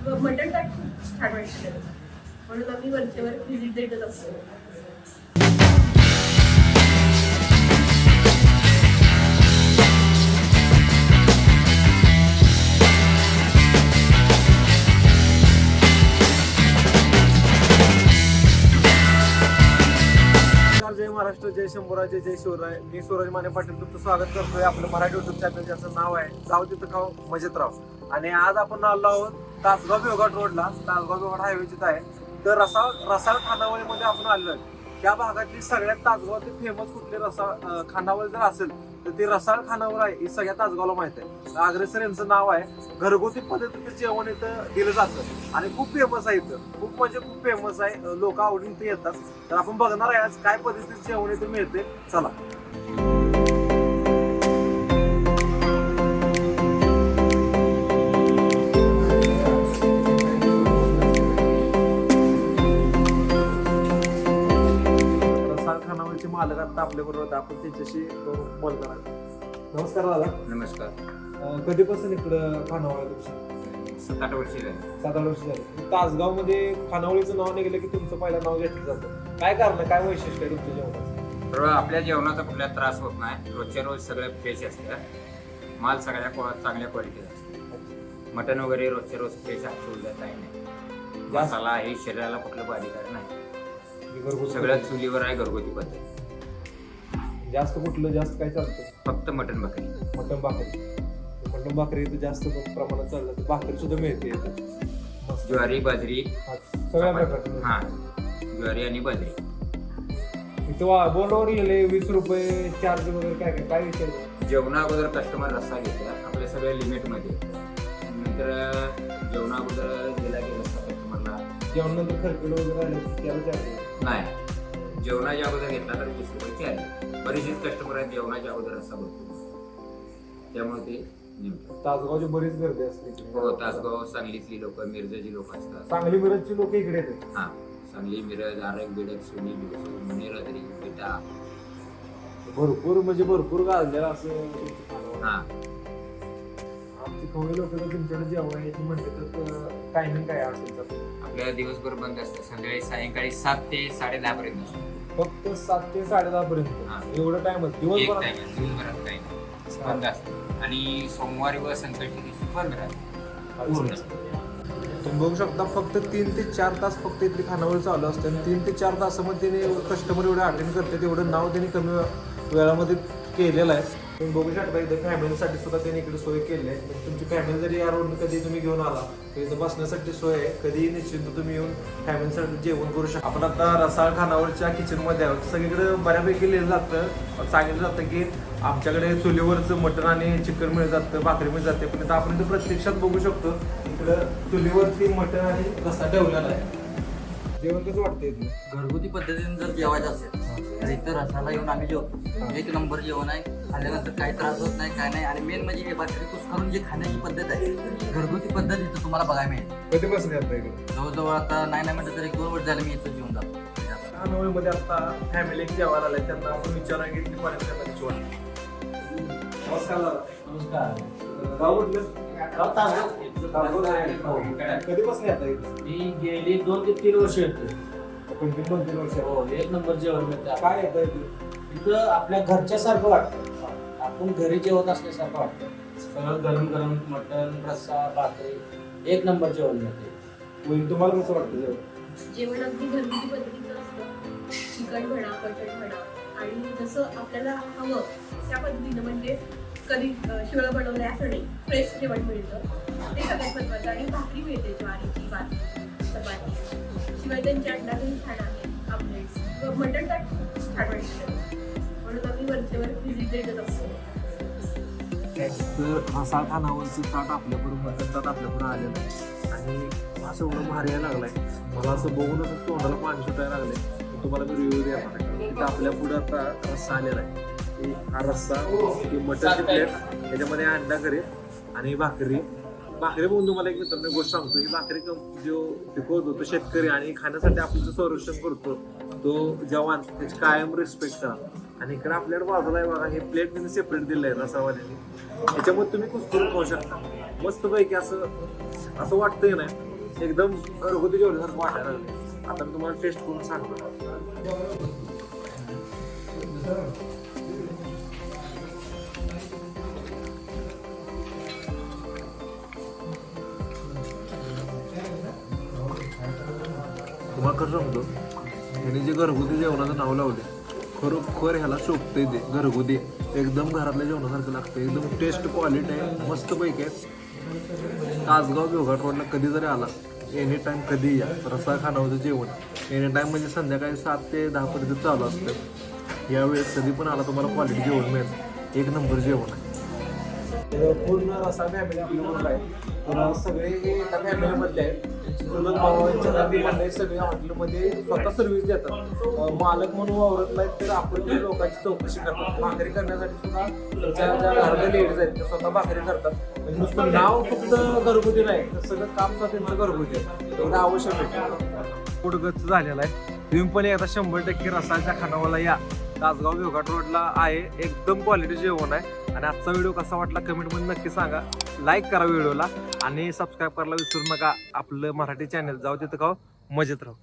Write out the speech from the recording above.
मटण ताट खूप छान वाटतं म्हणून आम्ही वरचेवर व्हिजिट देतच असतो. जय महाराष्ट्र, जय शंभूराजे, जय शिवराय. मी सूरज माने पाटील तुमचं स्वागत करतोय आपलं मराठी युट्यूब चॅनल ज्याचं नाव आहे जाऊ तिथं खाऊ मजेत राव. आणि आज आपण आलो आहोत तासगाव बेळगाव रोडला. तासगाव बेळगाव हायवेचित आहे. तर रसाळ खानावळीमध्ये आपण आलो आहे. त्या भागातली सगळ्यात तासगावातली फेमस कुठली खानावळ जर असेल तर ती रसाळ खानावळ आहे. ही सगळ्या तासगावला माहित आहे. अग्रेसर यांचं नाव आहे. घरगुती पद्धतीचं जेवण इथं दिलं जातं आणि खूप फेमस आहे इथं. खूप म्हणजे खूप फेमस आहे. लोक आवडीने इथे येतात. तर आपण बघणार आहे आज काय पद्धतीचं जेवण इथं मिळते. चला. मालक आता आपल्या बरोबर आपण त्यांच्याशी बोलणार आहे. नमस्कार दादा. नमस्कार. कधीपासून इकडं खानावळ आहे तुमचं? 7-8 वर्ष झाली. 7-8 वर्ष झाली. तासगाव मध्ये खानावळीचं नाव निघालं की तुमचं पहिलं नाव घेतलं जातं. काय कारण, काय वैशिष्ट्य आहे तुमच्या जेवणाचं? तर आपल्या जेवणाचा कुठला त्रास होत नाही. रोजच्या रोज सगळं फ्रेश असतं. माल सगळ्या चांगल्या क्वालिटीचा असतो. मटण वगैरे रोजच्या रोज फ्रेश असतो. काही नाही. मसाला हे शरीराला कुठलं बाधिकार नाही. सगळ्यात चुलीवर आहे घरगुती पद्धत. जास्त कुठलं जास्त काय चालतं? फक्त मटण भाकरी. मटण भाकरी इथं जास्त प्रमाणात चाललं. भाकरी सुद्धा मिळते इथं. ज्वारी, बाजरी सगळ्या प्रकारचे. हा, ज्वारी आणि बाजरी. इथं बोर्डवर लिहिले 20 रुपये चार्ज वगैरे काय विचार? जेवणा अगोदर कस्टमर रस्सा घेतात आपल्या सगळ्या लिमिटमध्ये. नंतर जेवणा अगोदर दिला गेला कस्टमरला. जेवणानंतर खर्च वगैरे आले त्याला चार्ज नाही. जेवणाच्या अगोदर घेतला तर 20 रुपये आले. बरेचसेच कस्टमर आहेत जेवणाच्या अगोदर रस्सा भरतो. त्यामुळे ते नेमकं तासगावची बरीच गर्दी असते. हो, तासगाव सांगलीतली लोक, मिरजची लोक असतात. सांगली मिरजची लोक इकडे येतात. हा, सांगली, मिरज, आरग, बिडक, सोनी, बिडसो, मुनेरादरी, बेटा, भरपूर गाजलेलं असं. हा. आमची खवळी लोक तर तुमच्याकडे जेवण यायची म्हणते तर टायमिंग काय असेल? आपल्याला दिवसभर बंद असतं. सायंकाळी 7 ते 10:30 पर्यंत असतो. फक्त 7 ते 10:30 पर्यंत एवढं टाइमच दिवसभरात काही बंद असतं. आणि सोमवारी व संकष्टी दिवशी बंद राहतं. तुम्ही बघू शकता फक्त 3 ते 4 तास फक्त इथली खानावळ चालू असते. आणि 3 ते 4 तासामध्ये कस्टमर एवढे अटेंड करते तेवढं नाव त्यांनी कमी वेळामध्ये केलेलं आहे. तुम्ही बघू शकता इथं फॅमिलीसाठी सुद्धा त्यांनी इकडे सोय केली आहे. म्हणजे तुमची फॅमिली जरी या रोडनं कधी तुम्ही घेऊन आला तर इथं बसण्यासाठी सोय आहे. कधीही निश्चित तुम्ही येऊन फॅमिलीसाठी जेवण करू शकता. आपण आता रसाळ खानावळच्या किचनमध्ये आहोत. सगळीकडे बऱ्यापैकी लिहिलं जातं, सांगितलं जातं की आमच्याकडे चुलीवरचं मटण आणि चिकन मिळत जातं, भाकरी मिळत जाते. पण आता आपण इथं प्रत्यक्षात बघू शकतो इकडं चुलीवरती मटण आणि रस्सा ठेवलेला आहे. जेवण कसं वाटतं इथलं? घरगुती पद्धतीने जर जेवायचं असेल तर इथं रसाला येऊन आम्ही जेवतो. 1 नंबर जेवण आहे. खाल्ल्यानंतर काही त्रास होत नाही, काय नाही. आणि मेन म्हणजे हे भाकरी कुस करून जी खाण्याची पद्धत आहे, घरगुती पद्धत इथं तुम्हाला बघायला मिळेल. कधीपासून येतं इकडे? जवळजवळ आता नाही म्हटलं तर 1-2 वर्ष झालं मी इथं जेवून जातो. खानावळीमध्ये आता फॅमिली जेवायला आलाय त्यांना आपण विचारा की इथली पर्यटन कशी वाटते. नमस्कार दादा. नमस्कार. गाव कुठलं? कधीपासून येता इथे? मी गेली 2 ते 3 वर्ष येतो. 2-3 वर्ष. हो, 1 नंबर जेवण मिळतं. काय येतं इथं आपल्या घरच्यासारखं वाटतं. आपण घरी जेवत असल्यासारखं वाटतं. सगळं गरम गरम मटण, रस्सा, भाकरी, 1 नंबर जेवण मिळते. होईल. तुम्हाला कसं वाटतं जेवण? जेवण अगदी घरगुती पद्धतीचं असतं. चिकन म्हणा, मटण म्हणा, आणि जसं आपल्याला हवं त्या पद्धतीनं, म्हणजे कधी शिळं बनवलंय असं नाही, फ्रेश जेवण मिळतं ते सगळ्यात महत्त्वाचं. आणि भाकरी मिळते ज्वारीची, बाजरी, चपाती. शिवाय त्यांची अंडाकरी छान आहे, आमलेट्स. मटण ताट खूप छान वाटतं म्हणून आम्ही वरचेवर व्हिजिट देतच असतो. तर रसाळ खानावळचं ताट आपल्याबरोबर मटण ताट आपल्याकडे आलेलं आहे. आणि असं एवढं भारी यायला लागलाय, मला असं बघूनच तोंडाला पाणी सुटायला लागलंय. तुम्हाला मी रिव्ह्यू देणार आहे. तिथं आपल्या पुढे आता रस्सा आलेला आहे. हा रस्सा, ही मटनची प्लेट, त्याच्यामध्ये अंडा करी आणि भाकरी. बघून तुम्हाला एक मित्रांनो गोष्ट सांगतो. ही भाकरी जो पिकवतो तो शेतकरी आणि खाण्यासाठी आपलं जो संरक्षण करतो तो जवान, त्याची कायम रिस्पेक्ट करा. आणि इकडे आपल्याकडे बाजूला आहे बघा, हे प्लेट त्यांनी सेपरेट दिलं आहे रसावाल्याने. त्याच्यामध्ये तुम्ही कुस्करून खाऊ शकता मस्तपैकी. असं वाटतंय ना एकदम घरगुती जेवणासारखं वाटायला लागले. आता मी तुम्हाला टेस्ट करून सांगतो. तुम्हाला खरं सांगतो, ह्याने जे घरगुती जेवणाचं नाव लावले खरोखर ह्याला शोभतंय. ते घरगुती एकदम घरातल्या जेवणासारखं लागतं. एकदम टेस्ट क्वालिटी आहे, मस्तपैकी आहे. तासगाव बेवघाट रोडला कधी जरी आला, एनी टाइम कधी या. रस्सा खानावरचं जेवण एनी टाइम म्हणजे संध्याकाळी 7 ते 10 पर्यंत चालू असतं. यावेळेस कधी पण आला तुम्हाला क्वालिटी जेवण मिळेल. एक नंबर जेवण आहे. पूर्ण रसा फॅमिली आपल्याबरोबर आहे. तर सगळे हे एका फॅमिलीमधले आहेत. चुलत भावांच्या नातीमधले सगळे हॉटेलमध्ये स्वतः सर्व्हिस देतात. मालक म्हणून वावरत नाहीत, तर आपण ते लोकांची चौकशी करतात. भाकरी करण्यासाठी सुद्धा ज्या घरातल्या लेडीज आहेत त्या स्वतः भाकरी करतात. म्हणजे नुसतं नाव फक्त घरगुती नाही, तर सगळं काम सुद्धा त्यांचं घरगुती आहे. एकदा आवश्यक आहे. पोटगच्च झालेला आहे. तुम्ही पण एकदा 100% रसाच्या खानावळला या. तासगाव बेवघाट रोडला आहे. एकदम क्वालिटी जेवण आहे. आणि आजचा व्हिडिओ कसा वाटला कमेंटमध्ये नक्की सांगा. लाईक करा व्हिडिओला आणि सबस्क्राईब करायला विसरू नका. आपलं मराठी चॅनल जाऊ तिथं खाऊ मजेत राहू.